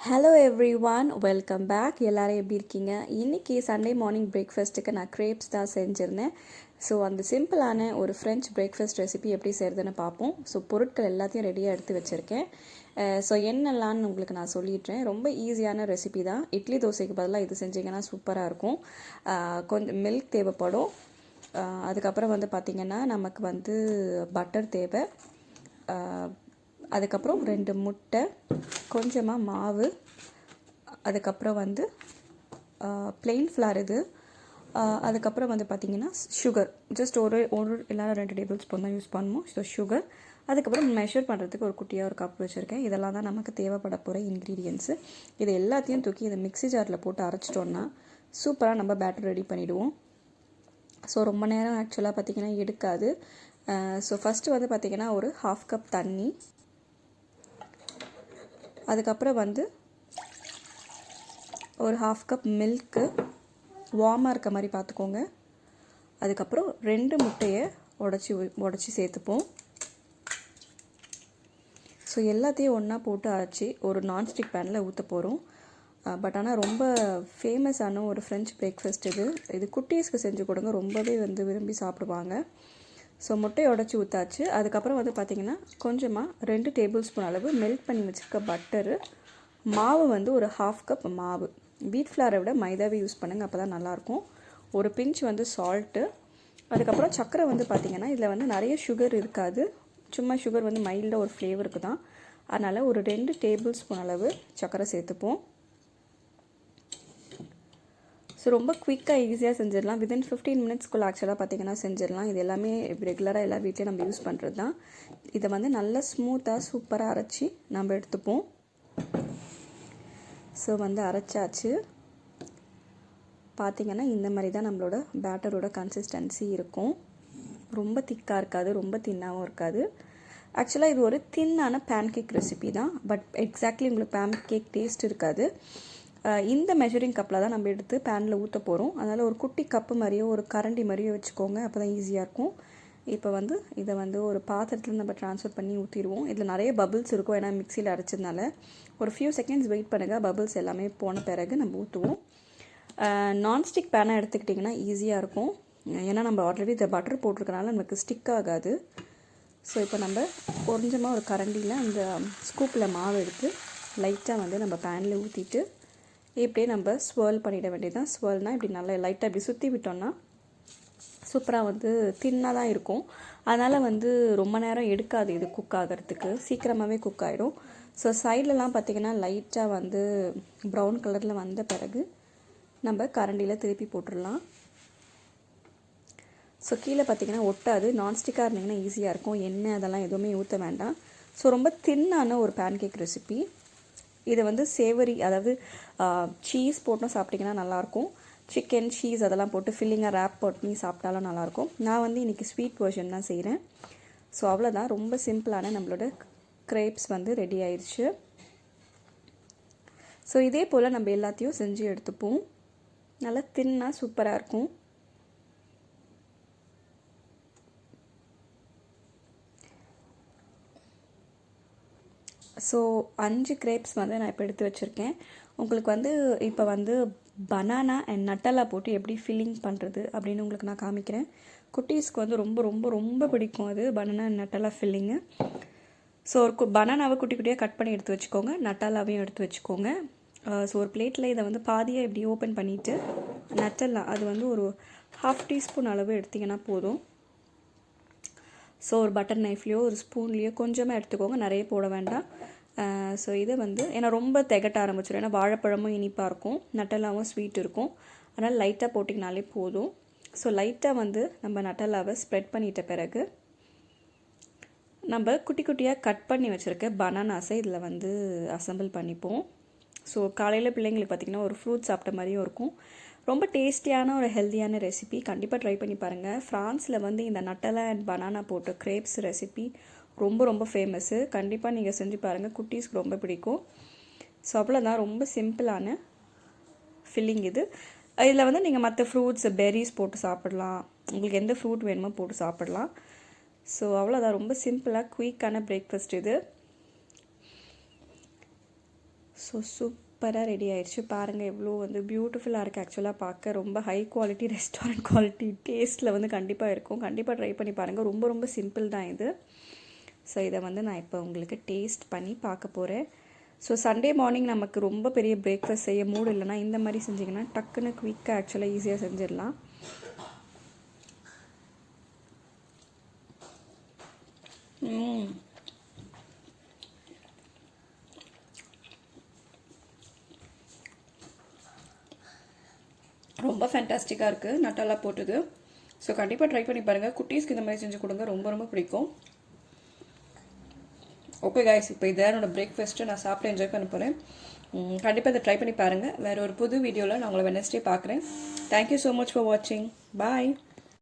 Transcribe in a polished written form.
Hello everyone, welcome back. எல்லோரும் எப்படி இருக்கீங்க? இன்றைக்கி சண்டே மார்னிங் பிரேக்ஃபாஸ்ட்டுக்கு நான் க்ரேப்ஸ் தான் செஞ்சுருந்தேன். ஸோ அந்த சிம்பிளான ஒரு ஃப்ரெஞ்ச் பிரேக்ஃபாஸ்ட் ரெசிபி எப்படி செய்கிறதுன்னு பார்ப்போம். ஸோ பொருட்கள் எல்லாத்தையும் ரெடியாக எடுத்து வச்சுருக்கேன். ஸோ என்னெல்லாம்னு உங்களுக்கு நான் சொல்லிடுறேன். ரொம்ப ஈஸியான ரெசிபி தான். இட்லி தோசைக்கு பதிலாக இது செஞ்சிங்கன்னா சூப்பராக இருக்கும். கொஞ்சம் மில்க் தேவைப்படும். அதுக்கப்புறம் பார்த்திங்கன்னா நமக்கு பட்டர் தேவை. அதுக்கப்புறம் 2 முட்டை, கொஞ்சமாக மாவு, அதுக்கப்புறம் plain flour இது. அதுக்கப்புறம் பார்த்திங்கன்னா சுகர், ஜஸ்ட் ஒரு இல்லைனா 2 டேபிள் ஸ்பூன் தான் யூஸ் பண்ணுவோம். ஸோ சுகர், அதுக்கப்புறம் மெஷர் பண்ணுறதுக்கு ஒரு குட்டியாக ஒரு கப் வச்சுருக்கேன். இதெல்லாம் தான் நமக்கு தேவைப்பட போகிற இன்க்ரீடியன்ஸு. இது எல்லாத்தையும் தூக்கி இதை மிக்ஸி ஜாரில் போட்டு அரைச்சிட்டோன்னா சூப்பராக நம்ம பேட்டர் ரெடி பண்ணிவிடுவோம். ஸோ ரொம்ப நேரம் ஆக்சுவலாக பார்த்திங்கன்னா எடுக்காது. ஸோ ஃபஸ்ட்டு பார்த்திங்கன்னா ஒரு 1/2 கப் தண்ணி, அதுக்கப்புறம் ஒரு 1/2 கப் மில்க்கு, வார்மாக இருக்க மாதிரி பார்த்துக்கோங்க. அதுக்கப்புறம் 2 முட்டையை உடச்சி சேர்த்துப்போம். ஸோ எல்லாத்தையும் ஒன்றா போட்டு அரைச்சி ஒரு நான்ஸ்டிக் பேனில் ஊற்ற போகிறோம். ஆனால் ரொம்ப ஃபேமஸான ஒரு ஃப்ரெஞ்ச் பிரேக்ஃபாஸ்ட் இது குட்டீஸ்க்கு செஞ்சு கொடுங்க, ரொம்பவே விரும்பி சாப்பிடுவாங்க. ஸோ முட்டையை உடச்சி ஊற்றாச்சு. அதுக்கப்புறம் பார்த்திங்கன்னா கொஞ்சமாக 2 டேபிள் ஸ்பூன் அளவு மெல்ட் பண்ணி வச்சுருக்க பட்டரு, மாவு ஒரு 1/2 கப் மாவு. வீட் ஃப்ளாரை விட மைதாவே யூஸ் பண்ணுங்கள், அப்போ தான் நல்லாயிருக்கும். ஒரு பிஞ்ச் சால்ட்டு, அதுக்கப்புறம் சர்க்கரை பார்த்திங்கன்னா இதில் நிறைய சுகர் இருக்காது, சும்மா சுகர் மைல்டாக ஒரு ஃப்ளேவருக்கு தான். அதனால் ஒரு 2 டேபிள் ஸ்பூன் அளவு சர்க்கரை சேர்த்துப்போம். ஸோ ரொம்ப குயிக்காக ஈஸியாக செஞ்சிடலாம். வித்தின் 15 மினிட்ஸ்க்குள்ளே ஆக்சுவலாக பார்த்திங்கன்னா செஞ்சிடலாம். இது எல்லாமே ரெகுலராக எல்லா வீட்லேயும் நம்ம யூஸ் பண்ணுறது தான். இதை நல்லா ஸ்மூத்தாக சூப்பராக அரைச்சி நம்ம எடுத்துப்போம். ஸோ அரைச்சாச்சு. பார்த்திங்கன்னா இந்த மாதிரி தான் நம்மளோட பேட்டரோட கன்சிஸ்டன்சி இருக்கும். ரொம்ப திக்காக இருக்காது, ரொம்ப தின்னாகவும் இருக்காது. ஆக்சுவலாக இது ஒரு தின்னான பேன்கேக் ரெசிபி தான். பட் எக்ஸாக்ட்லி உங்களுக்கு பேன்கேக் டேஸ்ட் இருக்காது. இந்த மெஷரிங் கப்பில் தான் நம்ம எடுத்து பேனில் ஊற்ற போகிறோம். அதனால் ஒரு குட்டி கப்பு மாதிரியோ ஒரு கரண்டி மாதிரியோ வச்சுக்கோங்க, அப்போ தான் ஈஸியாக இருக்கும். இப்போ இதை ஒரு பாத்திரத்தில் நம்ம ட்ரான்ஸ்ஃபர் பண்ணி ஊற்றிடுவோம். இதில் நிறைய பபிள்ஸ் இருக்கும், ஏன்னா மிக்சியில் அரைச்சதுனால. ஒரு ஃபியூ செகண்ட்ஸ் வெயிட் பண்ணுங்கள், பபிள்ஸ் எல்லாமே போன பிறகு நம்ம ஊற்றுவோம். நான்ஸ்டிக் பேனை எடுத்துக்கிட்டிங்கன்னா ஈஸியாக இருக்கும், ஏன்னா நம்ம ஆல்ரெடி இதை பட்டர் போட்டிருக்கனால நமக்கு ஸ்டிக் ஆகாது. ஸோ இப்போ நம்ம கொஞ்சமாக ஒரு கரண்டியில் அந்த ஸ்கூப்பில் மாவு எடுத்து லைட்டாக நம்ம பேனில் ஊற்றிட்டு இப்படியே நம்ம ஸ்வர்ல் பண்ணிட வேண்டியது தான். ஸ்வர்ல்னால் இப்படி நல்லா லைட்டாக இப்படி சுற்றி விட்டோம்னா சூப்பராக தின்னாக தான் இருக்கும். அதனால் ரொம்ப நேரம் எடுக்காது இது குக் ஆகிறதுக்கு, சீக்கிரமாகவே குக் ஆகிடும். ஸோ சைட்லலாம் பார்த்திங்கன்னா லைட்டாக ப்ரௌன் கலரில் வந்த பிறகு நம்ம கரண்டியில் திருப்பி போட்டுடலாம். ஸோ கீழே பார்த்திங்கன்னா ஒட்டாது. நான்ஸ்டிக்காக இருந்திங்கன்னா ஈஸியாக இருக்கும், எண்ணெய் அதெல்லாம் எதுவுமே ஊற்ற வேண்டாம். ஸோ ரொம்ப தின்னான ஒரு பேன்கேக் ரெசிபி. இதை சேவரி, அதாவது சீஸ் போட்டும் சாப்பிட்டிங்கன்னா நல்லாயிருக்கும். சிக்கன், சீஸ் அதெல்லாம் போட்டு ஃபில்லிங்காக ரேப் பண்ணி சாப்பிட்டாலும் நல்லாயிருக்கும். நான் இன்றைக்கி ஸ்வீட் வெர்ஷன் தான் செய்கிறேன். ஸோ அவ்வளோதான், ரொம்ப சிம்பிளான நம்மளோட க்ரேப்ஸ் ரெடி ஆயிடுச்சு. ஸோ இதே போல் நம்ம எல்லாத்தையும் செஞ்சு எடுத்துப்போம். நல்லா தின்னாக சூப்பராக இருக்கும். ஸோ 5 கிரேப்ஸ் நான் இப்போ எடுத்து வச்சுருக்கேன். உங்களுக்கு இப்போ பனானா அண்ட் நட்டலா போட்டு எப்படி ஃபில்லிங் பண்ணுறது அப்படின்னு உங்களுக்கு நான் காமிக்கிறேன். குட்டீஸ்க்கு ரொம்ப ரொம்ப ரொம்ப பிடிக்கும் அது பனானா அண்ட் நட்டலா ஃபில்லிங்கு. ஸோ ஒரு பனானாவை குட்டி குட்டியாக கட் பண்ணி எடுத்து வச்சுக்கோங்க, நட்டலாவையும் எடுத்து வச்சுக்கோங்க. ஸோ ஒரு பிளேட்டில் இதை பாதியாக இப்படி ஓப்பன் பண்ணிவிட்டு நட்டலா அது ஒரு 1/2 டீஸ்பூன் அளவு எடுத்திங்கன்னா போதும். ஸோ ஒரு பட்டர் நைஃப்லேயோ ஒரு ஸ்பூன்லேயோ கொஞ்சமாக எடுத்துக்கோங்க, நிறைய போட வேண்டாம். ஸோ இதை ஏன்னா ரொம்ப திகட்ட ஆரம்பிச்சிடும், ஏன்னா வாழைப்பழமும் இனிப்பாக இருக்கும், நட்டலாவும் ஸ்வீட் இருக்கும். அதனால் லைட்டாக போட்டிங்கனாலே போதும். ஸோ லைட்டாக நம்ம நட்டலாவை ஸ்ப்ரெட் பண்ணிட்ட பிறகு நம்ம குட்டி குட்டியாக கட் பண்ணி வச்சுருக்க பனானாஸை இதில் அசம்பிள் பண்ணிப்போம். ஸோ காலையில் பிள்ளைங்களுக்கு பார்த்திங்கன்னா ஒரு ஃப்ரூட் சாப்பிட்ட மாதிரியும் இருக்கும். ரொம்ப டேஸ்டியான ஒரு ஹெல்த்தியான ரெசிபி, கண்டிப்பாக ட்ரை பண்ணி பாருங்கள். ஃப்ரான்ஸில் இந்த நட்டலா அண்ட் பனானா போட்டு க்ரேப்ஸ் ரெசிபி ரொம்ப ரொம்ப ஃபேமஸ்ஸு. கண்டிப்பாக நீங்கள் செஞ்சு பாருங்கள், குட்டீஸ்க்கு ரொம்ப பிடிக்கும். ஸோ அவ்வளோதான், ரொம்ப சிம்பிளான ஃபில்லிங் இது. இதில் நீங்கள் மற்ற ஃப்ரூட்ஸ், பெர்ரிஸ் போட்டு சாப்பிடலாம், உங்களுக்கு எந்த ஃப்ரூட் வேணுமோ போட்டு சாப்பிடலாம். ஸோ அவ்வளோதான், ரொம்ப சிம்பிளாக குயிக்கான பிரேக்ஃபாஸ்ட் இது. ஸோ சூப்பராக ரெடி ஆயிடுச்சு. பாருங்கள் எவ்வளோ வந்து பியூட்டிஃபுல்லாக இருக்குது. ஆக்சுவலாக பார்க்க ரொம்ப ஹை குவாலிட்டி ரெஸ்டாரண்ட் குவாலிட்டி டேஸ்ட்டில் வந்து கண்டிப்பாக இருக்கும். கண்டிப்பாக ட்ரை பண்ணி பாருங்கள். ரொம்ப ரொம்ப சிம்பிள் தான் இது. ஸோ இதை வந்து நான் இப்போ உங்களுக்கு டேஸ்ட் பண்ணி பார்க்க போகிறேன். ஸோ சண்டே மார்னிங் நமக்கு ரொம்ப பெரிய பிரேக்ஃபாஸ்ட் செய்ய மூடு இல்லைனா இந்த மாதிரி செஞ்சிங்கன்னா டக்குன்னு குயிக்காக ஆக்சுவலாக ஈஸியாக செஞ்சிடலாம். ரொம்ப ஃபேண்டாஸ்டிக்காக இருக்குது நட்டாலா போட்டது. ஸோ கண்டிப்பாக ட்ரை பண்ணி பாருங்கள். குட்டீஸ்க்கு இந்த மாதிரி செஞ்சு கொடுங்க, ரொம்ப ரொம்ப பிடிக்கும். ஓகே காய்ஸ், இப்போ இதான் என்னோடய பிரேக்ஃபாஸ்ட்டு. நான் சாப்பிட்டு என்ஜாய் பண்ண போகிறேன். கண்டிப்பாக இதை ட்ரை பண்ணி பாருங்கள். வேறு ஒரு புது வீடியோவில் நான் உங்களை வெட்னஸ்டே பார்க்குறேன். தேங்க்யூ ஸோ மச் ஃபார் வாட்சிங். பாய்.